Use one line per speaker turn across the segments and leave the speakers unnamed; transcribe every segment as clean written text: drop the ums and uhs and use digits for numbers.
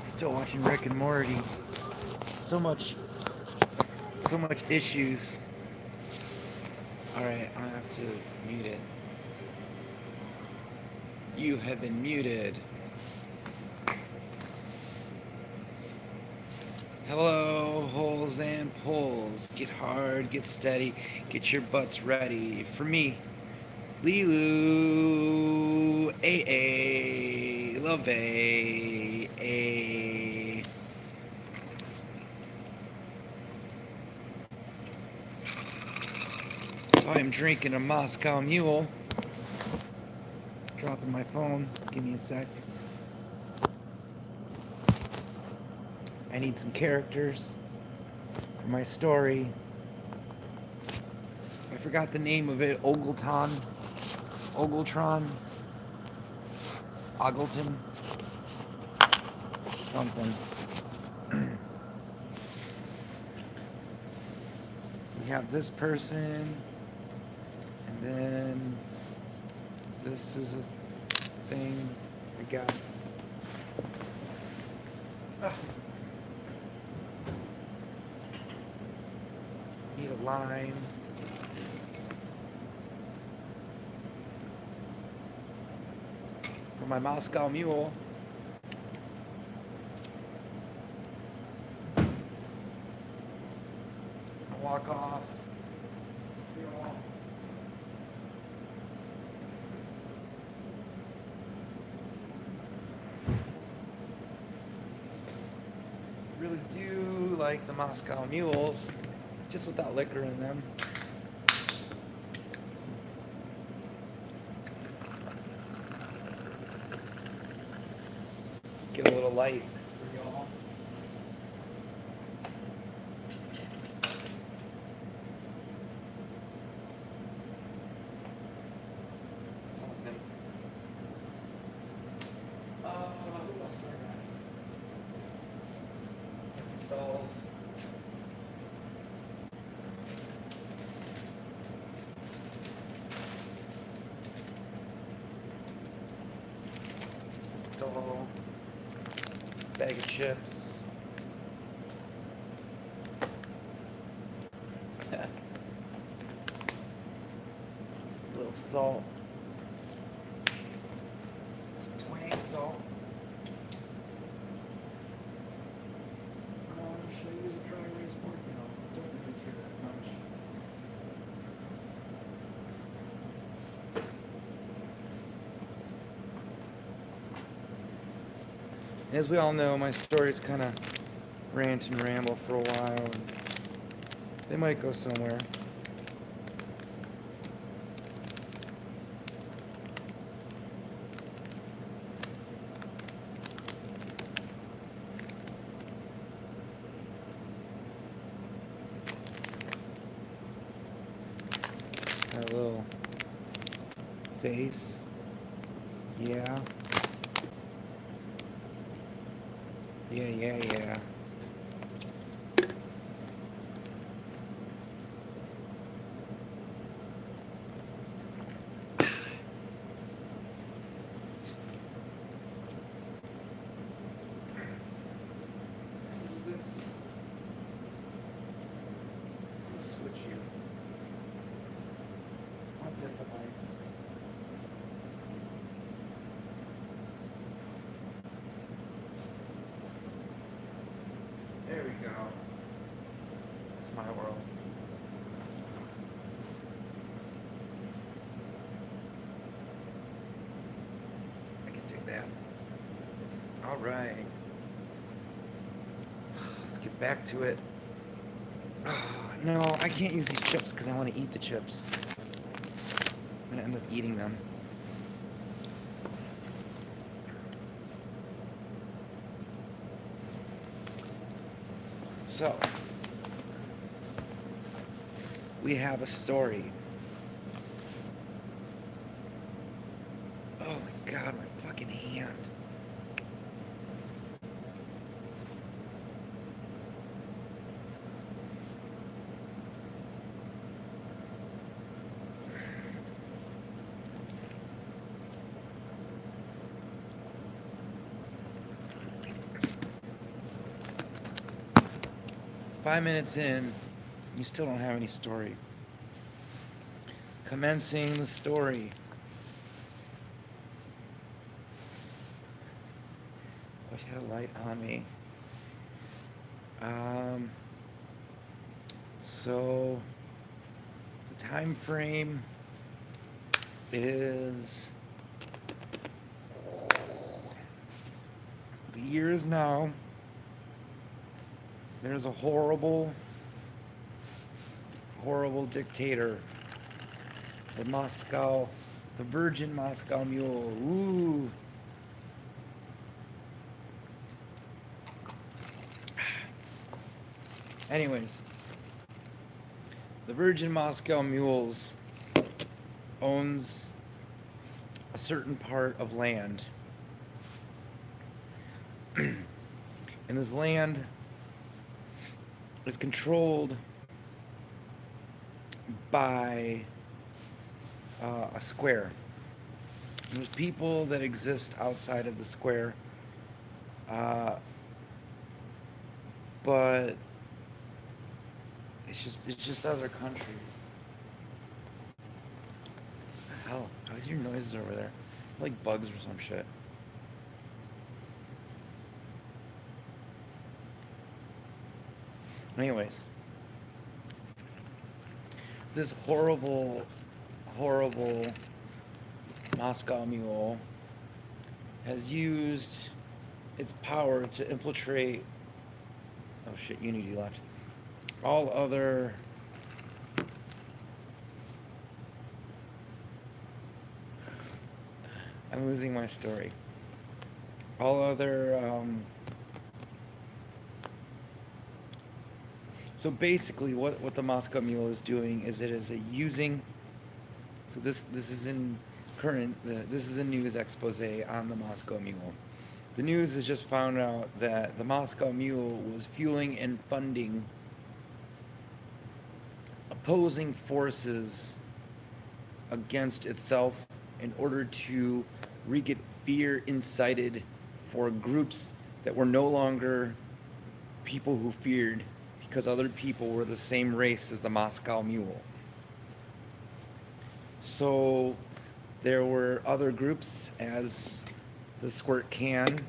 Still watching Rick and Morty. So much, so much issues. Alright, I have to mute it. You have been muted. Hello, holes and poles. Get hard, get steady, get your butts ready. For me, Lilu, A, love A. So I am drinking a Moscow Mule. Dropping my phone. Give me a sec. I need some characters for my story. I forgot the name of it. Ogleton. Ogletron. Ogleton. Something. We have this person. And then this is a thing, I guess. Ugh. Need a lime. For my Moscow Mule. I'll walk off. Really do like the Moscow Mules, just without liquor in them. Get a little light for y'all. Something. Who else do I got? Dolls. Doll. Bag of chips. A little salt. Some twang salt. Should I use a dry erase board? No, don't really care that much. As we all know, my stories kind of rant and ramble for a while, and they might go somewhere. That little face. Yeah. Yeah. Switch you. One different lights. There we go. That's my world. I can take that. All right. Let's get back to it. No, I can't use these chips because I want to eat the chips. I'm going to end up eating them. So, we have a story. Oh my god, my fucking hand. 5 minutes in, you still don't have any story. Commencing the story. Wish I had a light on me. So the time frame is the year is now. There's a horrible dictator. The Virgin Moscow Mule. Ooh. Anyways, the Virgin Moscow Mules owns a certain part of land. And this land is controlled by a square. And there's people that exist outside of the square, but it's just other countries. What the hell? How is your noises over there? Like bugs or some shit. Anyways, this horrible Moscow Mule has used its power to infiltrate. Oh shit, Unity left. All other I'm losing my story. All other so basically what the Moscow Mule is doing is it is using, so this is in this is a news expose on the Moscow Mule. The news has just found out that the Moscow Mule was fueling and funding opposing forces against itself in order to get fear incited for groups that were no longer people who feared because other people were the same race as the Moscow Mule. So there were other groups as the Squirt Can,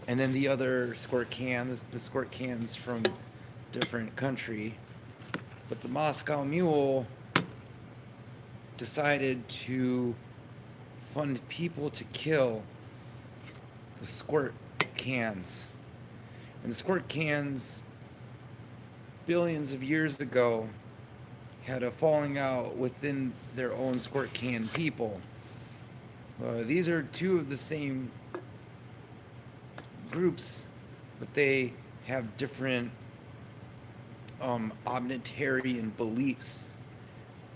and then the other Squirt Can, the Squirt Cans from different country. But the Moscow Mule decided to fund people to kill the Squirt Cans. And the Squirt Cans, billions of years ago, had a falling out within their own Squirt Can people. These are two of the same groups, but they have different omnitarian beliefs.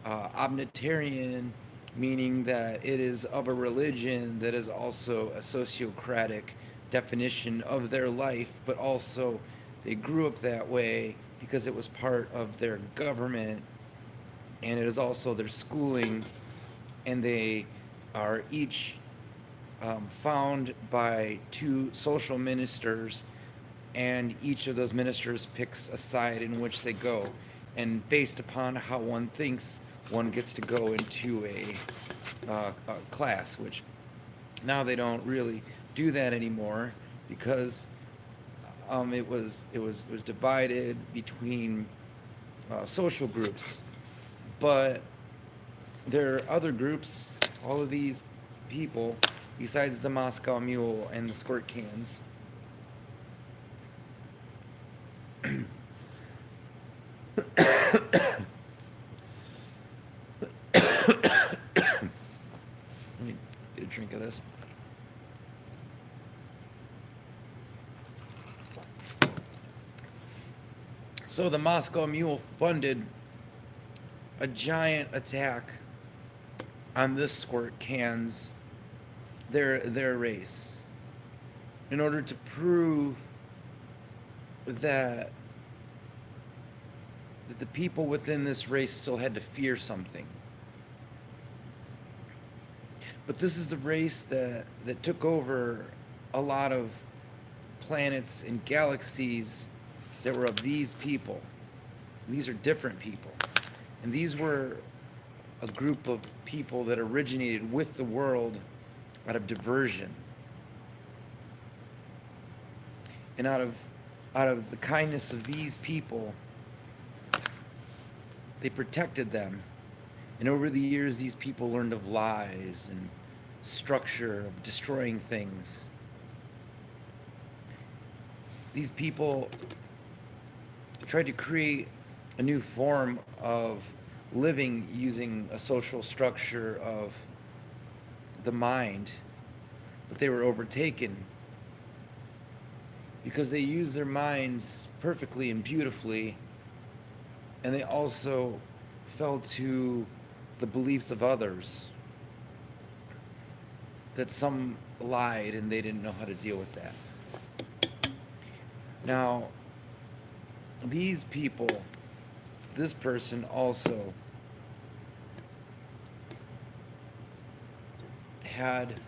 Omnitarian meaning that it is of a religion that is also a sociocratic definition of their life, but also they grew up that way because it was part of their government, and it is also their schooling, and they are each found by two social ministers, and each of those ministers picks a side in which they go, and based upon how one thinks, one gets to go into a class, which now they don't really do that anymore because it was divided between social groups. But there are other groups, all of these people, besides the Moscow Mule and the Squirt Cans. Let me get a drink of this. So the Moscow Mule funded a giant attack on this Squirt Cans, their race, in order to prove that the people within this race still had to fear something. But this is the race that took over a lot of planets and galaxies that were of these people. These are different people. And these were a group of people that originated with the world out of diversion. And out of the kindness of these people, they protected them. And over the years, these people learned of lies and structure, of destroying things. These people tried to create a new form of living using a social structure of the mind, but they were overtaken because they used their minds perfectly and beautifully, and they also fell to the beliefs of others, that some lied and they didn't know how to deal with that. Now, these people, this person also had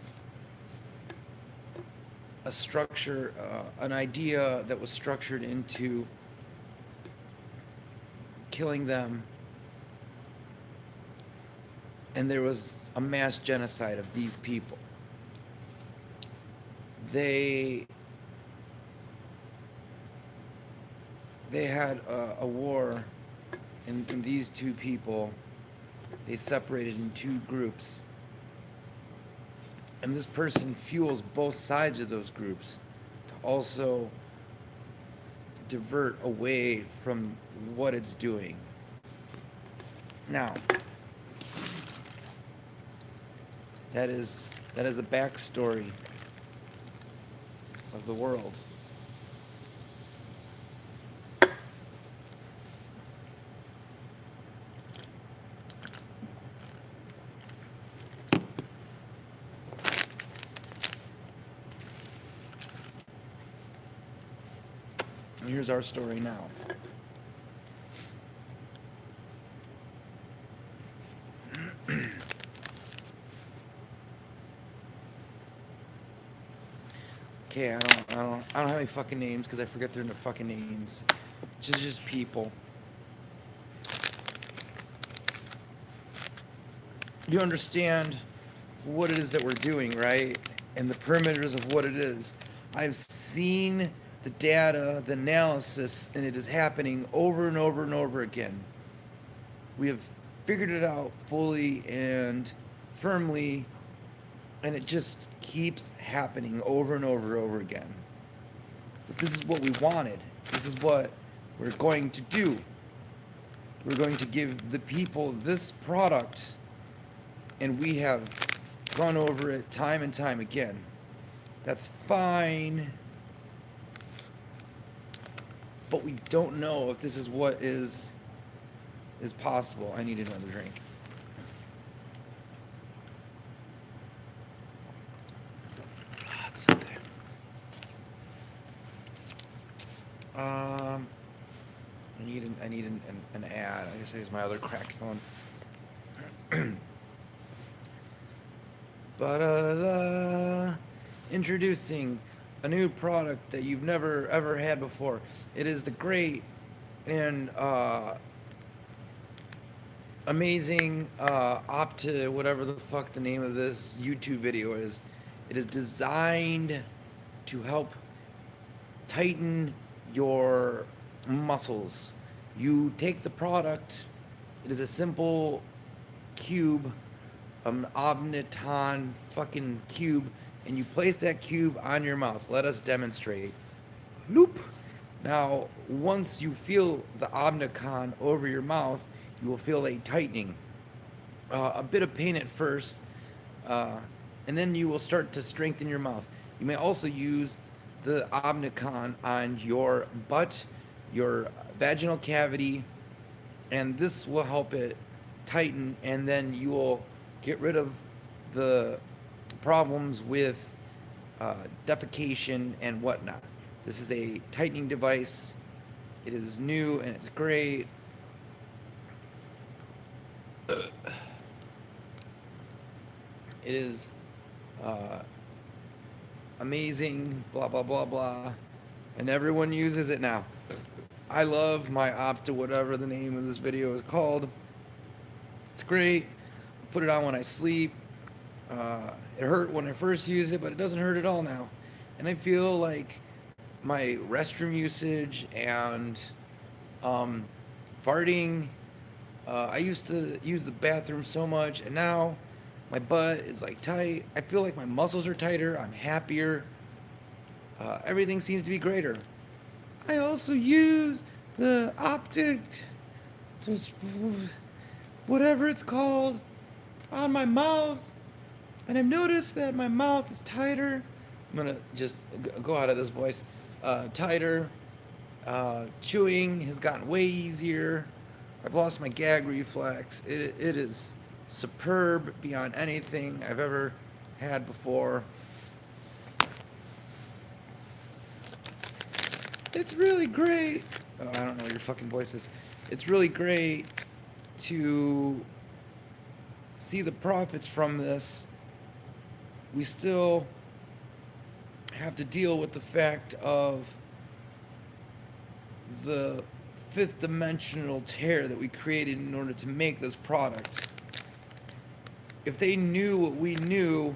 a structure, an idea that was structured into killing them, and there was a mass genocide of these people. They had a war, and these two people, they separated in two groups. And this person fuels both sides of those groups to also divert away from what it's doing. Now, that is the backstory of the world. And here's our story now. Okay, I don't have any fucking names because I forget their fucking names. Just people. You understand what it is that we're doing, right? And the perimeters of what it is. I've seen the data, the analysis, and it is happening over and over and over again. We have figured it out fully and firmly, and it just keeps happening over and over and over again. But this is what we wanted. This is what we're going to do. We're going to give the people this product, and we have gone over it time and time again. That's fine. But we don't know if this is what is possible. I need another drink. It's okay. I need an ad. I guess I use my other cracked phone. But introducing a new product that you've never ever had before. It is the great and amazing Opta, whatever the fuck the name of this YouTube video is. It is designed to help tighten your muscles. You take the product, it is a simple cube, an Omniton fucking cube, and you place that cube on your mouth. Let us demonstrate. Loop. Now, once you feel the Omnicon over your mouth, you will feel a tightening. A bit of pain at first, and then you will start to strengthen your mouth. You may also use the Omnicon on your butt, your vaginal cavity, and this will help it tighten, and then you will get rid of the problems with defecation and whatnot. This is a tightening device. It is new and it's great. It is amazing, blah, blah, blah, blah. And everyone uses it now. I love my Opta, whatever the name of this video is called. It's great. I put it on when I sleep. It hurt when I first used it, but it doesn't hurt at all now. And I feel like my restroom usage and um, farting. I used to use the bathroom so much, and now my butt is like tight. I feel like my muscles are tighter. I'm happier. Everything seems to be greater. I also use the optic, whatever it's called, on my mouth, and I've noticed that my mouth is tighter. I'm gonna just go out of this voice. Tighter. Chewing has gotten way easier. I've lost my gag reflex. It is superb beyond anything I've ever had before. It's really great. Oh, I don't know what your fucking voice is. It's really great to see the profits from this. We still have to deal with the fact of the fifth dimensional tear that we created in order to make this product. If they knew what we knew,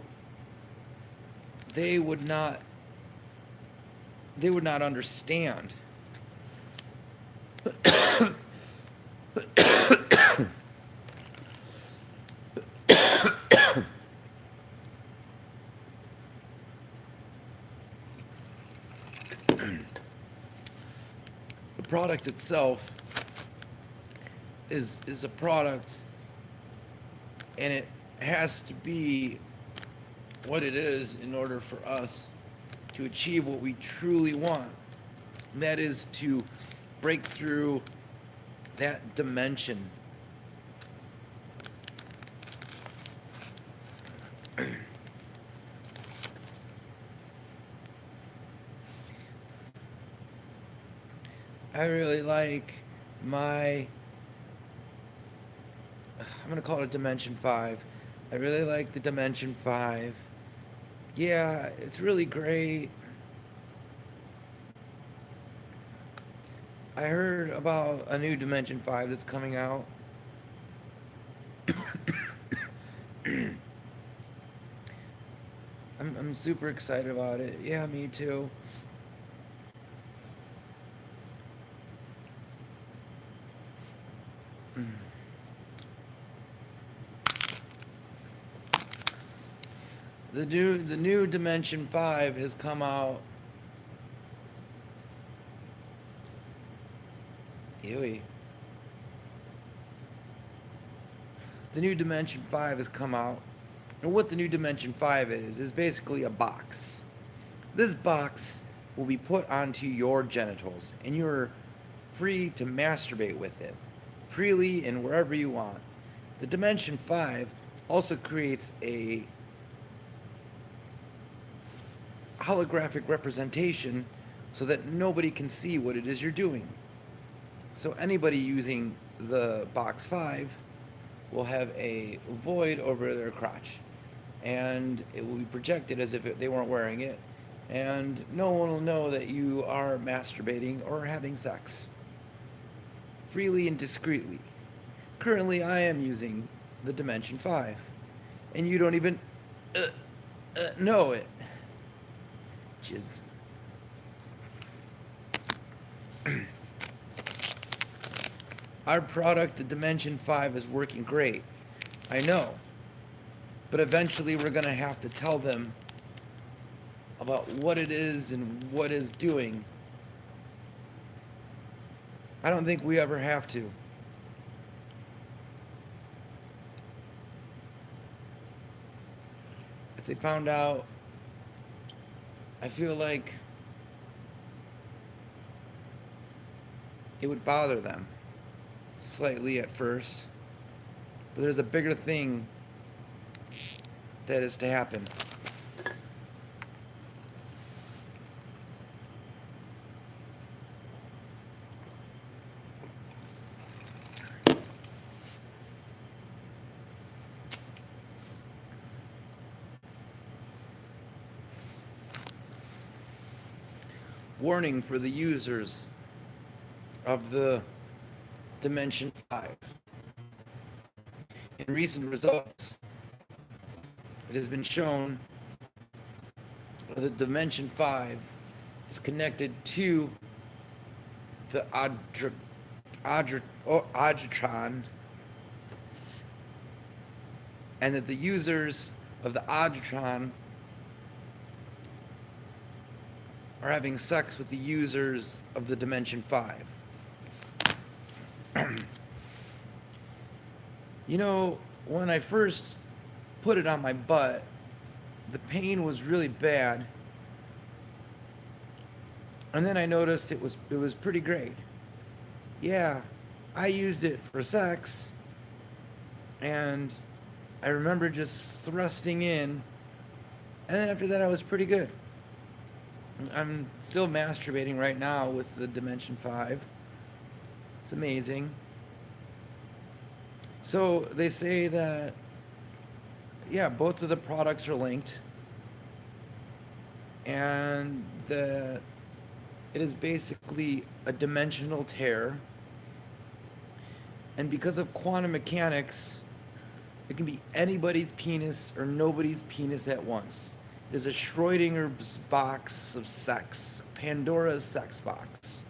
they would not understand. The product itself is a product, and it has to be what it is in order for us to achieve what we truly want. And that is to break through that dimension. I really like my, I'm going to call it Dimension 5. I really like the Dimension 5. Yeah, it's really great. I heard about a new Dimension 5 that's coming out. I'm super excited about it. Yeah, me too. The new Dimension 5 has come out. Ewy. The new Dimension 5 has come out. And what the new Dimension 5 is basically a box. This box will be put onto your genitals, and you're free to masturbate with it, freely and wherever you want. The Dimension 5 also creates a holographic representation so that nobody can see what it is you're doing. So anybody using the box 5 will have a void over their crotch, and it will be projected as if they weren't wearing it, and no one will know that you are masturbating or having sex freely and discreetly. Currently I am using the Dimension 5, and you don't even know it. Jizz. Our product, the Dimension 5, is working great. I know. But eventually we're going to have to tell them about what it is and what it's doing. I don't think we ever have to. If they found out, I feel like it would bother them slightly at first, but there's a bigger thing that is to happen. Warning for the users of the Dimension 5. In recent results, it has been shown that the Dimension 5 is connected to the Ongerton, and that the users of the Ongerton are having sex with the users of the Dimension 5. You know, when I first put it on my butt, the pain was really bad. And then I noticed it was pretty great. Yeah, I used it for sex, and I remember just thrusting in, and then after that I was pretty good. I'm still masturbating right now with the Dimension 5. It's amazing. So they say that, yeah, both of the products are linked, and that it is basically a dimensional tear. And because of quantum mechanics, it can be anybody's penis or nobody's penis at once. It is a Schrodinger's box of sex, Pandora's sex box.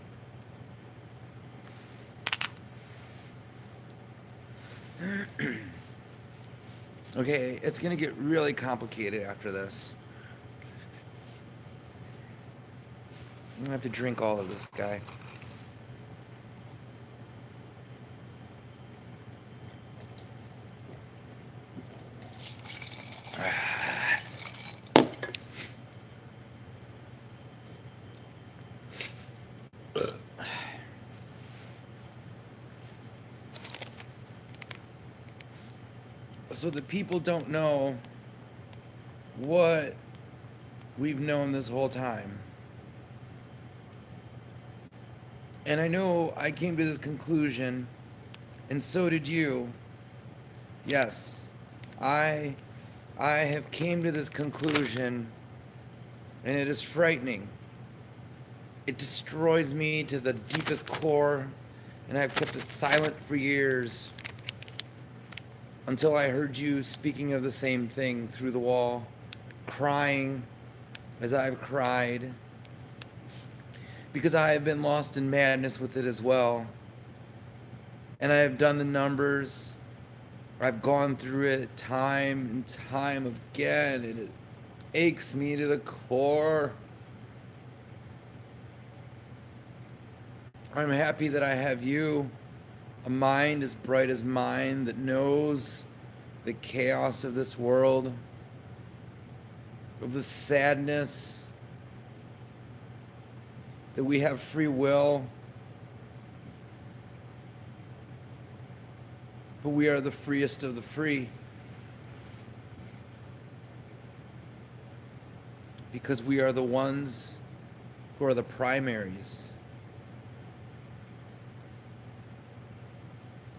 Okay, it's gonna get really complicated after this. I'm gonna have to drink all of this, guy. So the people don't know what we've known this whole time. And I know I came to this conclusion, and so did you. Yes, I have came to this conclusion, and it is frightening. It destroys me to the deepest core, and I've kept it silent for years until I heard you speaking of the same thing through the wall, crying as I've cried, because I have been lost in madness with it as well. And I have done the numbers. I've gone through it time and time again, and it aches me to the core. I'm happy that I have you, a mind as bright as mine that knows the chaos of this world, of the sadness, that we have free will, but we are the freest of the free, because we are the ones who are the primaries.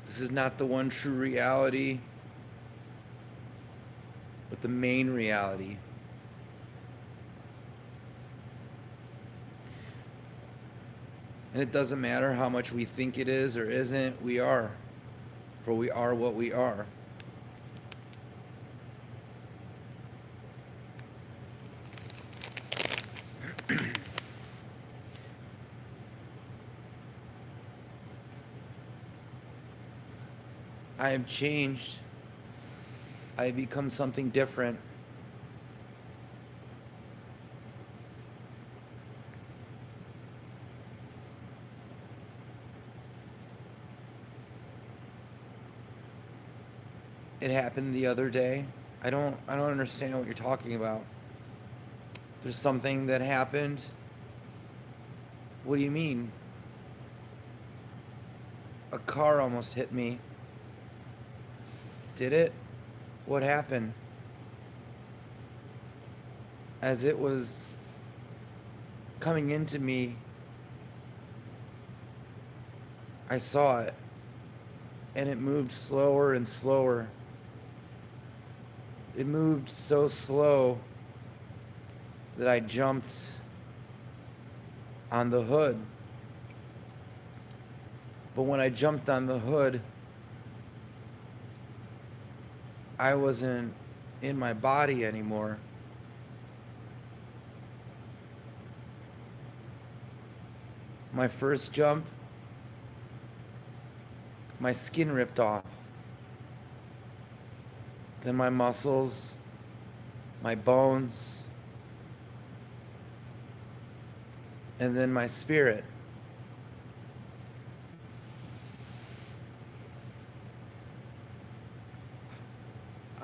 This is not the one true reality, but the main reality. And it doesn't matter how much we think it is or isn't, we are. For we are what we are. I have changed. I have become something different. It happened the other day. I don't understand what you're talking about. There's something that happened. What do you mean? A car almost hit me. Did it? What happened? As it was coming into me, I saw it, and it moved slower and slower. It moved so slow that I jumped on the hood. But when I jumped on the hood, I wasn't in my body anymore. My first jump, my skin ripped off. Then my muscles, my bones, and then my spirit.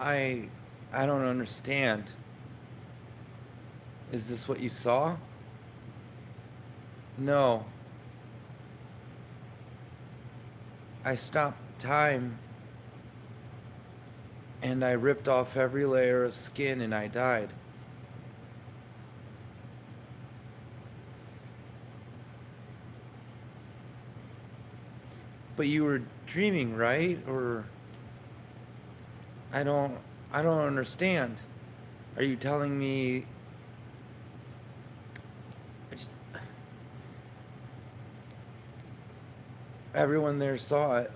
I I don't understand. Is this what you saw? No. I stopped time and I ripped off every layer of skin and I died. But you were dreaming, right? Or I don't I don't understand. Are you telling me everyone there saw it?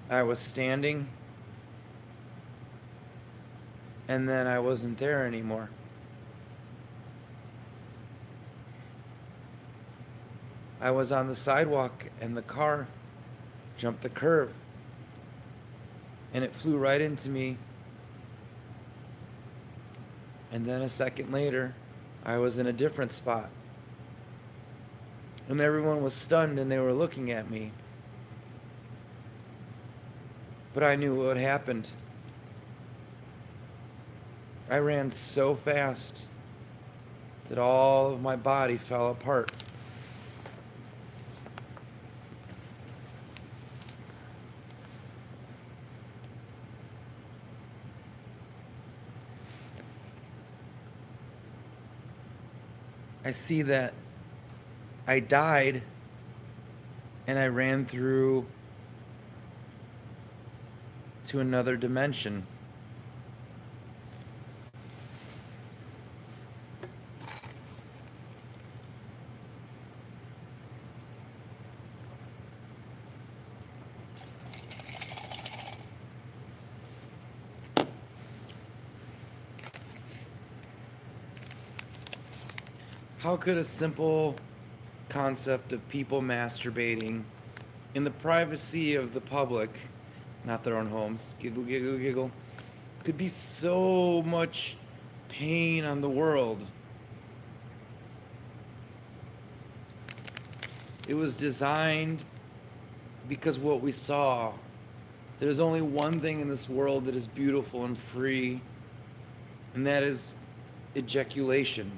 I was standing and then I wasn't there anymore. I was on the sidewalk and the car jumped the curb and it flew right into me. And then a second later, I was in a different spot. And everyone was stunned and they were looking at me. But I knew what happened. I ran so fast that all of my body fell apart. I see that I died and I ran through to another dimension. How could a simple concept of people masturbating in the privacy of the public, not their own homes, giggle, giggle, giggle, could be so much pain on the world? It was designed because what we saw, there's only one thing in this world that is beautiful and free, and that is ejaculation,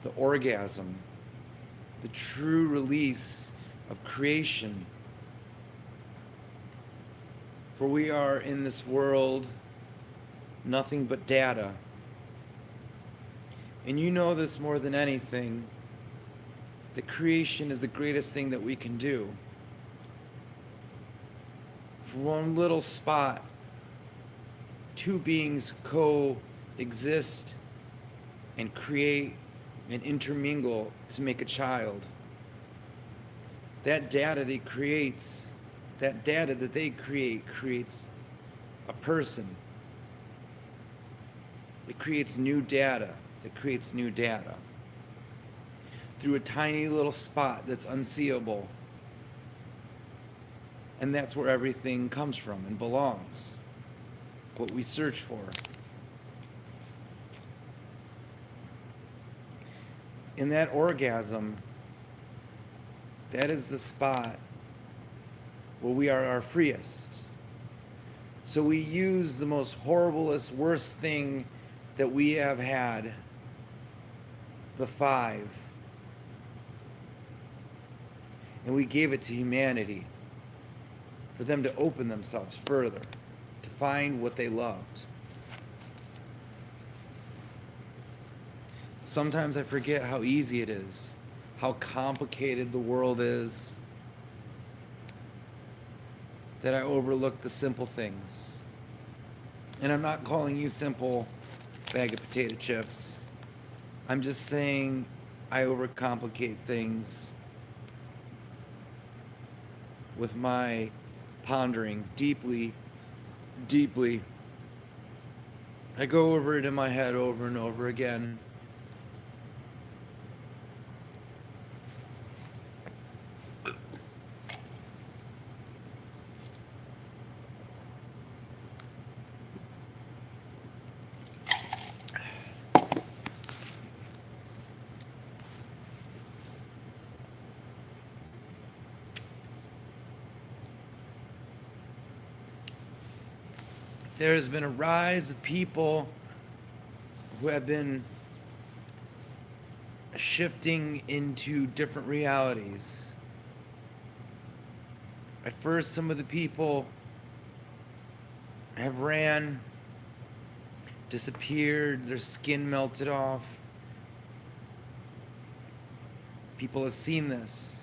the orgasm, the true release of creation. For we are in this world nothing but data. And you know this more than anything, that creation is the greatest thing that we can do. For one little spot, two beings coexist and create and intermingle to make a child. That data that they create creates a person. It creates new data that creates new data through a tiny little spot that's unseeable. And that's where everything comes from and belongs. What we search for. In that orgasm, that is the spot where we are our freest. So we use the most horriblest, worst thing that we have had, the five, and we gave it to humanity for them to open themselves further, to find what they loved. Sometimes I forget how easy it is, how complicated the world is, that I overlook the simple things. And I'm not calling you simple bag of potato chips. I'm just saying I overcomplicate things with my pondering deeply, deeply. I go over it in my head over and over again. There has been a rise of people who have been shifting into different realities. At first, some of the people have ran, disappeared, their skin melted off. People have seen this.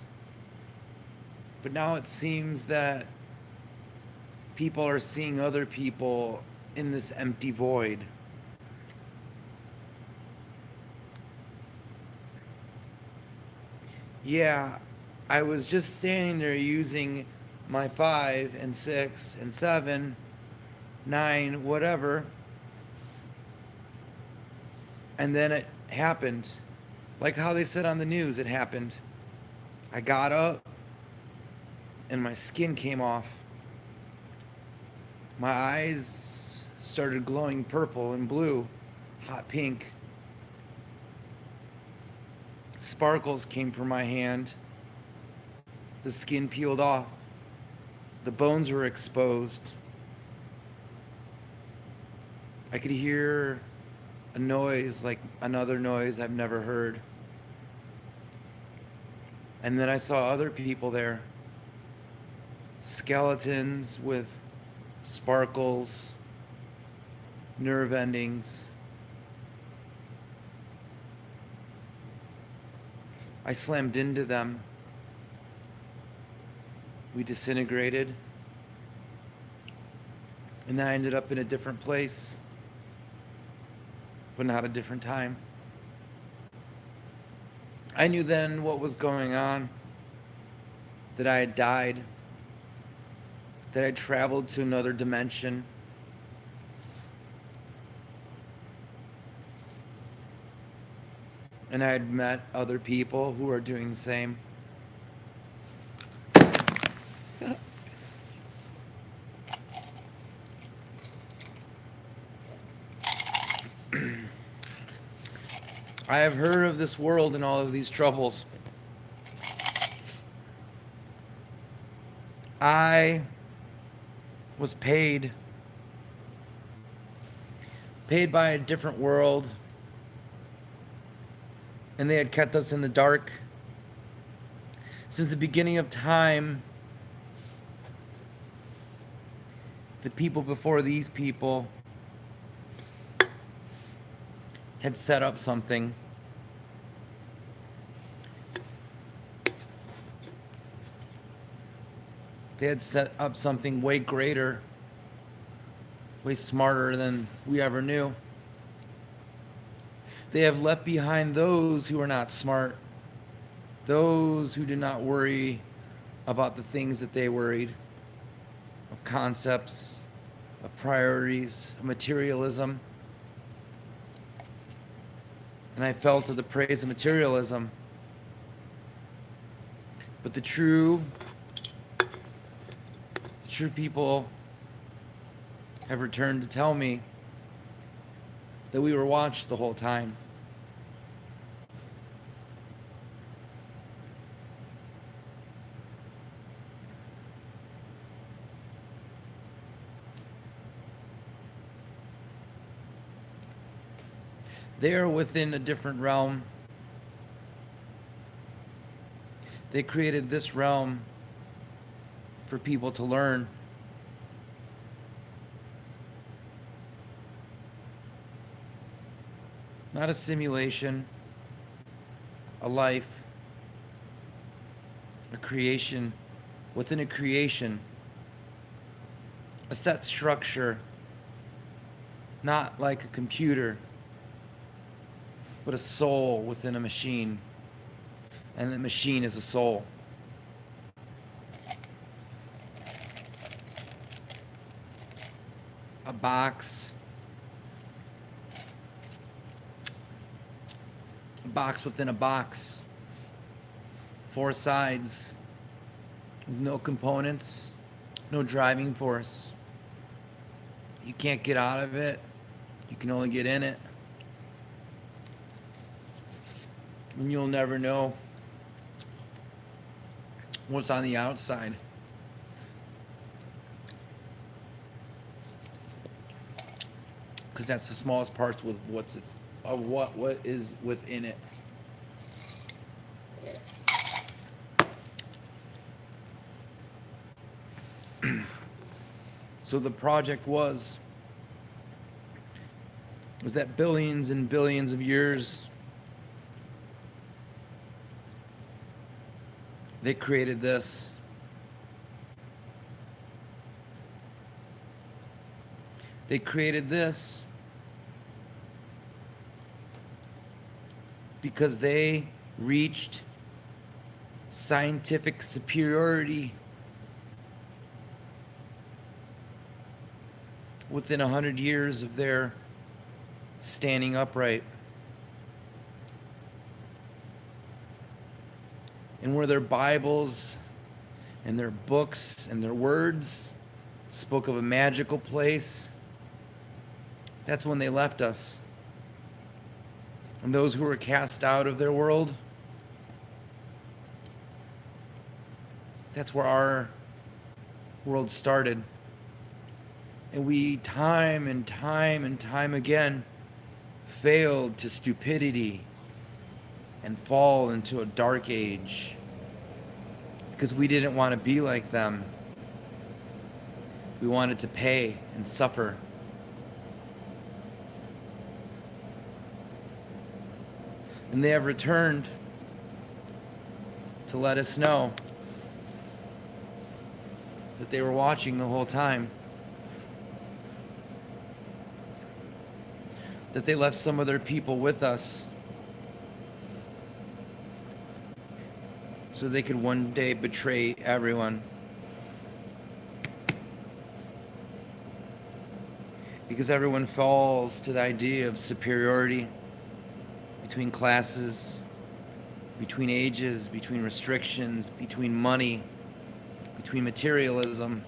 But now it seems that people are seeing other people in this empty void. Yeah, I was just standing there using my 5 and 6 and 7, 9, whatever. And then it happened. Like how they said on the news, it happened. I got up and my skin came off. My eyes started glowing purple and blue, hot pink. Sparkles came from my hand. The skin peeled off. The bones were exposed. I could hear a noise like another noise I've never heard. And then I saw other people there. Skeletons with sparkles, nerve endings. I slammed into them. We disintegrated. And then I ended up in a different place, but not a different time. I knew then what was going on, that I had died, that I traveled to another dimension. And I had met other people who are doing the same. I have heard of this world and all of these troubles. I was paid by a different world, and they had kept us in the dark since the beginning of time. The people before these people had set up something. They had set up something way greater, way smarter than we ever knew. They have left behind those who are not smart, those who do not worry about the things that they worried, of concepts, of priorities, of materialism. And I fell to the praise of materialism. But the true people have returned to tell me that we were watched the whole time. They are within a different realm. They created this realm for people to learn. Not a simulation, a life, a creation within a creation, a set structure, not like a computer, but a soul within a machine, and the machine is a soul. box. A box within a box. 4 sides. No components. No driving force. You can't get out of it. You can only get in it. And you'll never know what's on the outside. Because that's the smallest parts with what is within it. So the project was that billions and billions of years they created this. They created this because they reached scientific superiority within 100 years of their standing upright. And where their Bibles and their books and their words spoke of a magical place, that's when they left us. And those who were cast out of their world, that's where our world started. And we, time and time and time again, failed to stupidity and fall into a dark age because we didn't want to be like them. We wanted to pay and suffer. And they have returned to let us know that they were watching the whole time. That they left some of their people with us so they could one day betray everyone. Because everyone falls to the idea of superiority between classes, between ages, between restrictions, between money, between materialism.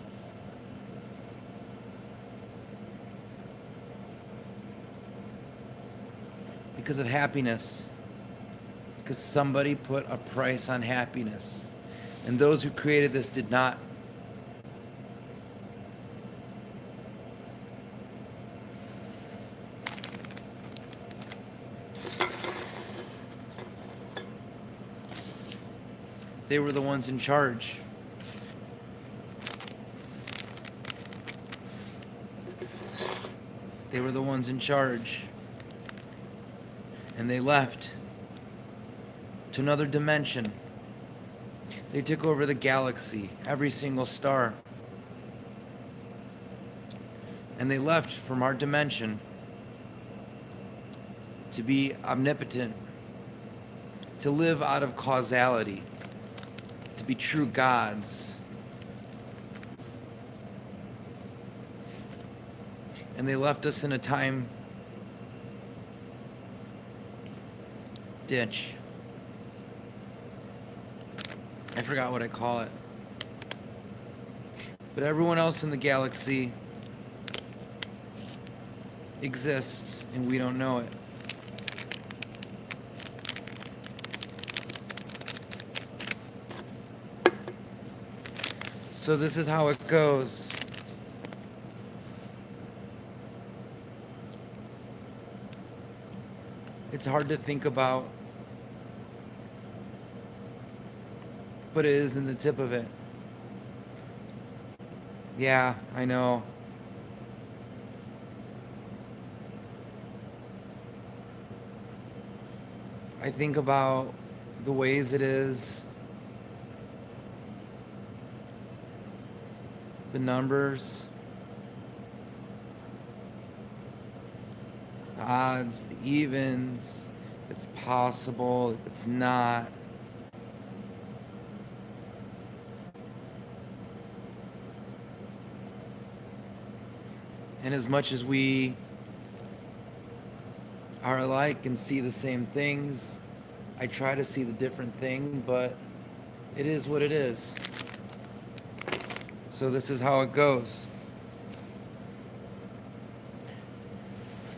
Because of happiness. Because somebody put a price on happiness. And those who created this did not. They were the ones in charge. They were the ones in charge. And they left to another dimension. They took over the galaxy, every single star. And they left from our dimension to be omnipotent, to live out of causality, to be true gods. And they left us in a time ditch. I forgot what I call it. But everyone else in the galaxy exists, and we don't know it. So this is how it goes. It's hard to think about, but it is in the tip of it. Yeah, I know. I think about the ways it is, the numbers, the odds, the evens, if it's possible, if it's not. And And as much as we are alike and see the same things, I try to see the different thing, but it is what it is. So this is how it goes.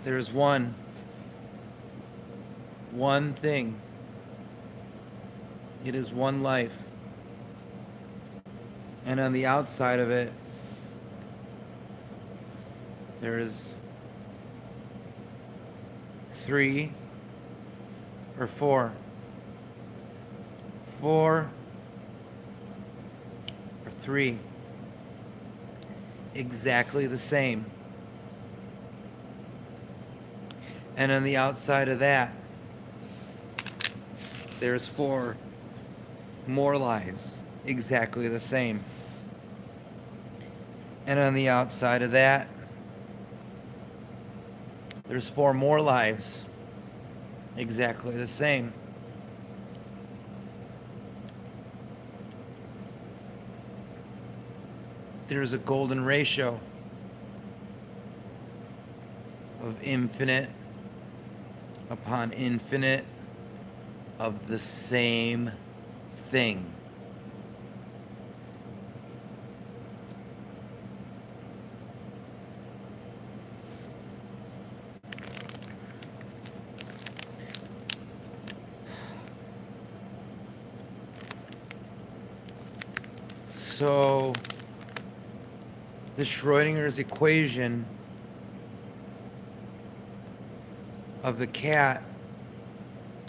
There is one thing. It is one life. And on the outside of it, there is 3 or 4. 4 or 3. Exactly the same. And on the outside of that, there's 4 more lives, exactly the same. And on the outside of that, there's 4 more lives, exactly the same. There's a golden ratio of infinite upon infinite of the same thing. So the Schrodinger's equation of the cat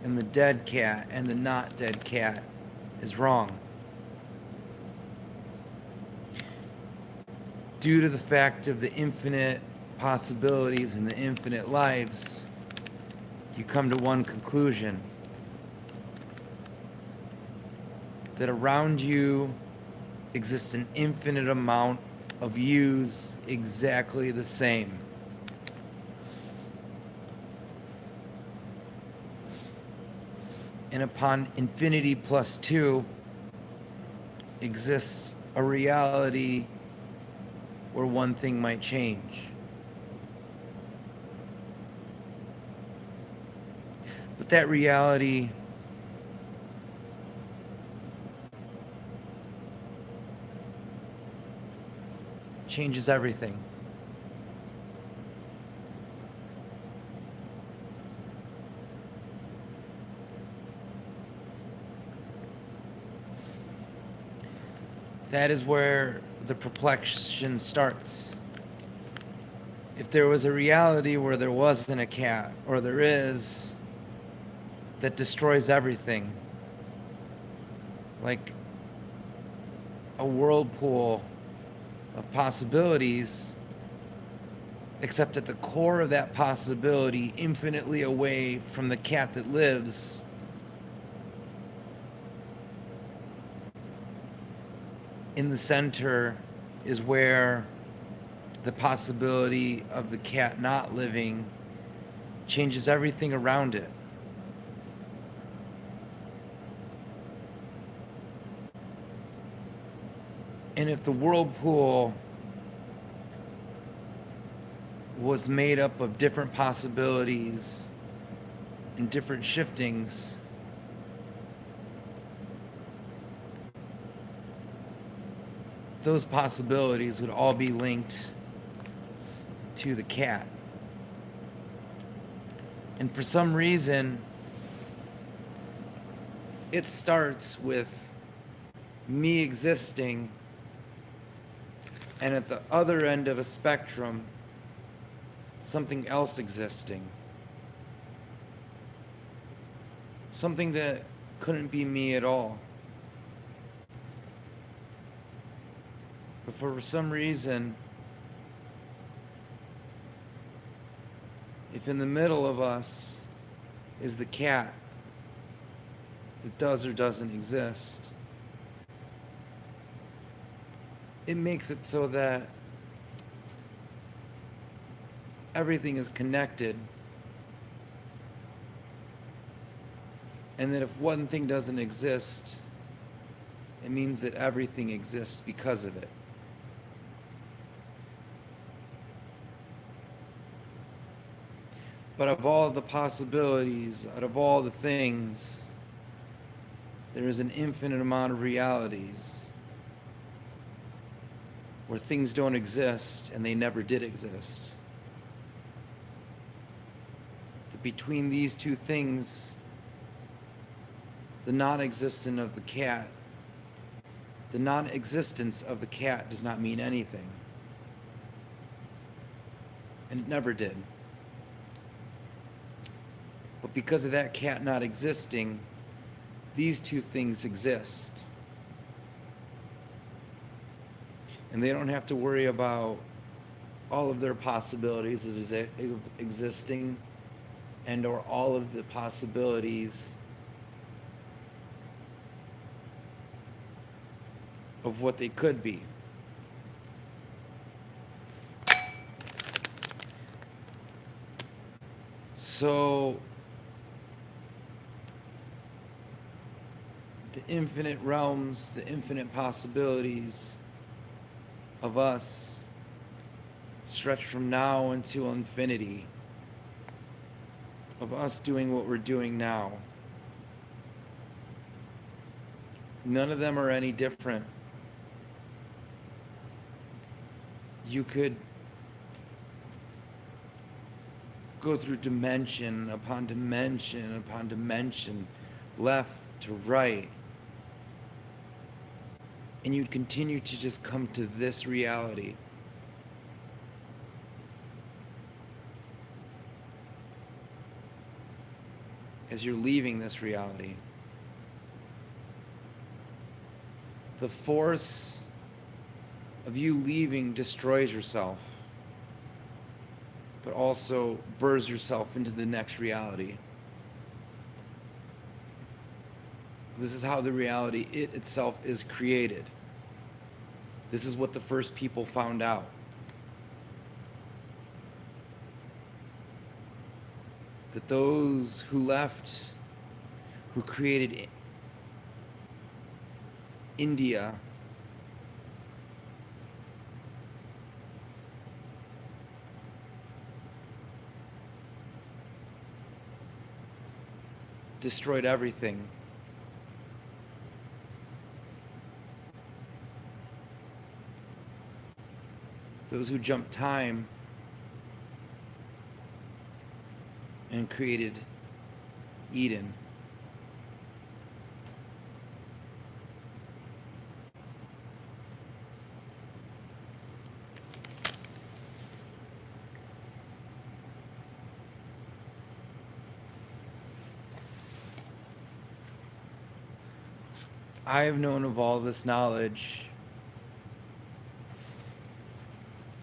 and the dead cat and the not dead cat is wrong. Due to the fact of the infinite possibilities and the infinite lives, you come to one conclusion: that around you exists an infinite amount of yous exactly the same. And upon infinity plus 2 exists a reality where one thing might change. But that reality changes everything. That is where the perplexion starts. If there was a reality where there wasn't a cat, or there is, that destroys everything, like a whirlpool of possibilities, except at the core of that possibility, infinitely away from the cat that lives, in the center is where the possibility of the cat not living changes everything around it. And if the whirlpool was made up of different possibilities and different shiftings, those possibilities would all be linked to the cat. And for some reason, it starts with me existing, and at the other end of a spectrum, something else existing. Something that couldn't be me at all. But for some reason, if in the middle of us is the cat that does or doesn't exist, it makes it so that everything is connected, and that if one thing doesn't exist, it means that everything exists because of it. But of all the possibilities, out of all the things, there is an infinite amount of realities where things don't exist and they never did exist. That between these two things, the non-existence of the cat does not mean anything. And it never did. But because of that cat not existing, these two things exist. And they don't have to worry about all of their possibilities of existing and or all of the possibilities of what they could be. So the infinite realms, the infinite possibilities of us stretch from now until infinity, of us doing what we're doing now. None of them are any different. You could go through dimension upon dimension upon dimension, left to right, and you'd continue to just come to this reality. As you're leaving this reality, the force of you leaving destroys yourself, but also births yourself into the next reality. This is how the reality itself is created. This is what the first people found out. That those who left, who created India, destroyed everything. Those who jumped time and created Eden. I have known of all this knowledge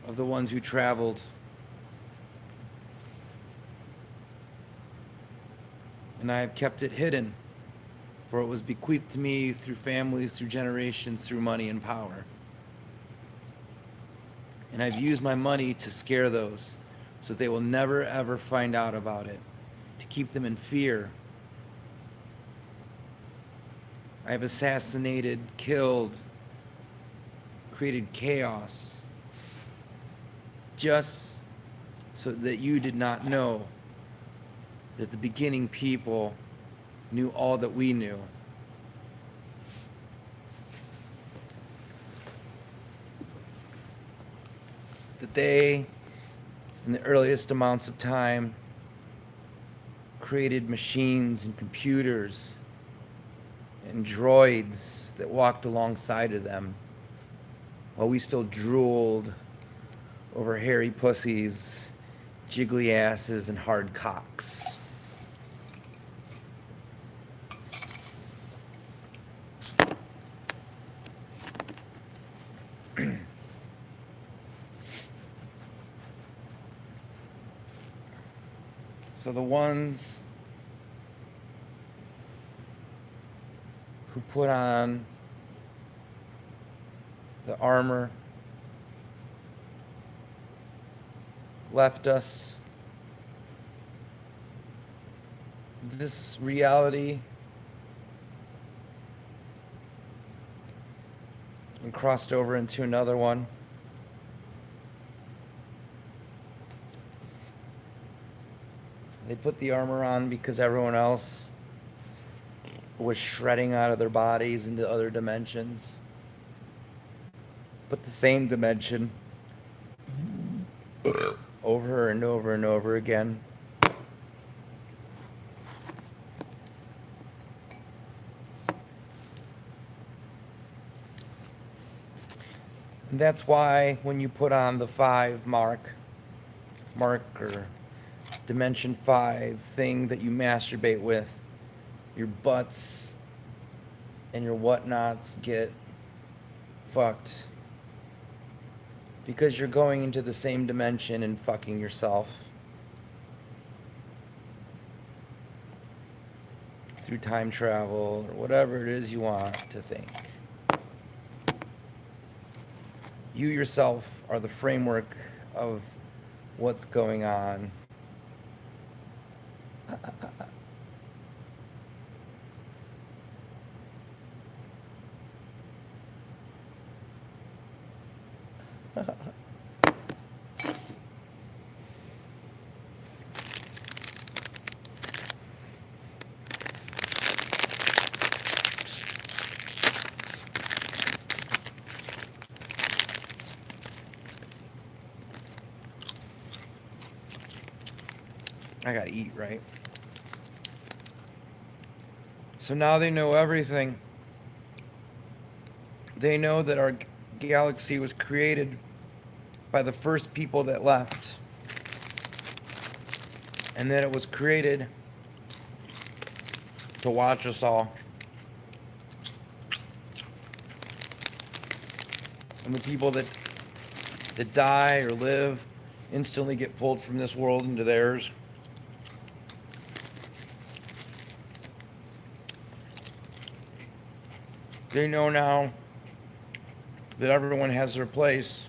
of the ones who traveled, and I have kept it hidden, for it was bequeathed to me through families, through generations, through money and power. And I've used my money to scare those so they will never ever find out about it, to keep them in fear. I have assassinated, killed, created chaos, just so that you did not know that the beginning people knew all that we knew. That they, in the earliest amounts of time, created machines and computers and droids that walked alongside of them while we still drooled over hairy pussies, jiggly asses, and hard cocks. So the ones who put on the armor left us. This reality and crossed over into another one. They put the armor on because everyone else was shredding out of their bodies into other dimensions. But the same dimension over and over and over again. And that's why when you put on the 5 marker, dimension 5 thing that you masturbate with, your butts and your whatnots get fucked. Because you're going into the same dimension and fucking yourself. Through time travel or whatever it is you want to think. You yourself are the framework of what's going on. I gotta eat, right? So now they know everything. They know that our galaxy was created by the first people that left. And that it was created to watch us all. And the people that die or live instantly get pulled from this world into theirs. They know now that everyone has their place.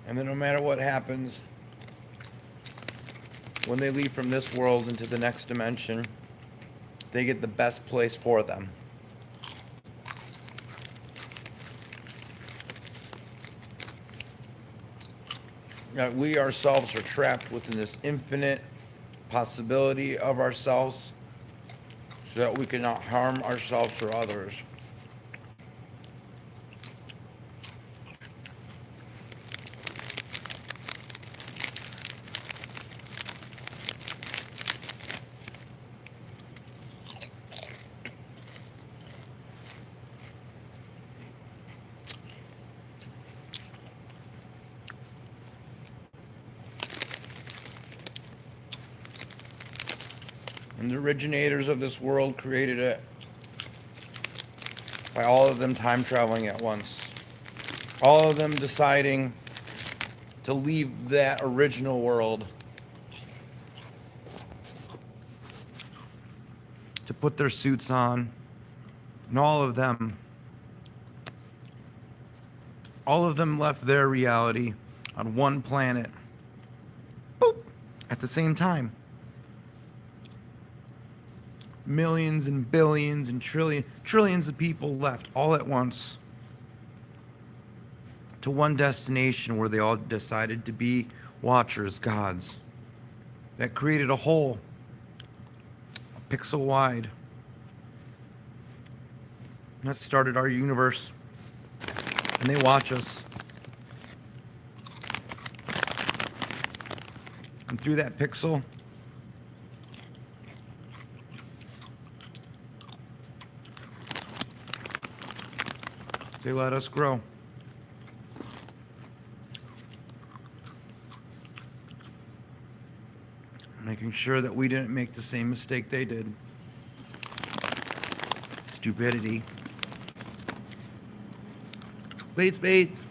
And that no matter what happens, when they leave from this world into the next dimension, they get the best place for them. That we ourselves are trapped within this infinite possibility of ourselves, so that we cannot harm ourselves or others. And the originators of this world created it by all of them time traveling at once. All of them deciding to leave that original world to put their suits on. And all of them left their reality on one planet. Boop! At the same time. Millions and billions and trillions of people left all at once to one destination where they all decided to be watchers, gods. That created a hole, a pixel wide. That started our universe. And they watch us. And through that pixel, they let us grow. Making sure that we didn't make the same mistake they did. Stupidity. Bates.